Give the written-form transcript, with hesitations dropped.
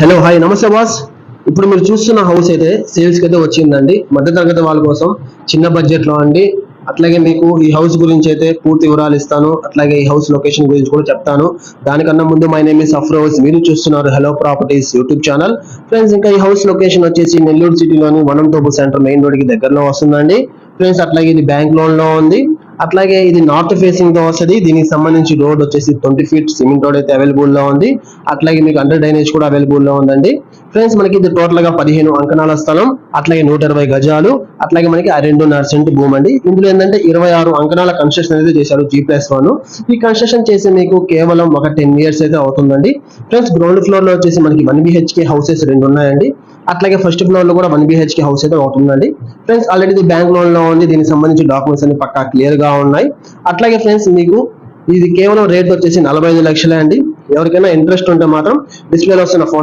Hello hi నమస్తే boss. ఇప్పుడు మీరు చూస్తున్న హౌస్ అయితే సేల్స్ కి అయితే వచ్చిందండి. మధ్యతరగతి వాళ్ళ కోసం చిన్న బడ్జెట్ లో అండి. అట్లాగే మీకు ఈ హౌస్ గురించి అయితే పూర్తి వివరాలు ఇస్తాను. అట్లాగే ఈ హౌస్ లొకేషన్ గురించి కూడా చెప్తాను. దానికన్నా ముందు మై నేమ్ ఇస్ అఫ్రోజ్. మీరు చూస్తున్నారు hello properties YouTube channel. Friends, ఇంకా ఈ హౌస్ లొకేషన్ వచ్చేసి నెల్లూరు సిటీలోని వనంతోపు సెంటర్ మెయిన్ రోడ్ కి దగ్గరలో వస్తుందండి. ఫ్రెండ్స్, అట్లాగే ఇది బ్యాంక్ లోన్ లో ఉంది. అట్లాగే ఇది నార్త్ ఫేసింగ్ తో వస్తుంది. దీనికి సంబంధించి రోడ్ వచ్చేసి 20 ఫీట్ సిమెంట్ రోడ్ అయితే అవైలబుల్ లో ఉంది. అట్లాగే మీకు అండర్ డ్రైనేజ్ కూడా అవైలబుల్ లో ఉందండి. ఫ్రెండ్స్, మనకి ఇది టోటల్ గా 15 అంకణాల స్థలం, అట్లాగే 120 గజాలు, అట్లాగే మనకి 2.5 సెంట్ భూమి అండి. ఇందులో ఏంటంటే 26 అంకణాల కన్స్ట్రక్షన్ అయితే చేశారు G+1. ఈ కన్స్ట్రక్షన్ చేసి మీకు కేవలం ఒక 10 ఇయర్స్ అయితే అవుతుందండి. ఫ్రెండ్స్, గ్రౌండ్ ఫ్లోర్ లో వచ్చేసి మనకి 1 BHK హౌసెస్ 2 ఉన్నాయండి. అట్లాగే ఫస్ట్ ఫ్లోర్ లో కూడా 1 BHK హౌస్ అయితే ఒకటి ఉందండి. ఫ్రెండ్స్, ఆల్రెడీ ఇది బ్యాంక్ లోన్ లో ఉంది. దీనికి సంబంధించి డాక్యుమెంట్స్ అన్ని పక్కా క్లియర్ గా ఉన్నాయి. అట్లాగే ఫ్రెండ్స్, మీకు ఇది కేవలం రేట్ వచ్చేసి 45 లక్షలే అండి. ఎవరికైనా ఇంట్రెస్ట్ ఉంటే మాత్రం డిస్ప్లేలో వస్తున్న ఫోన్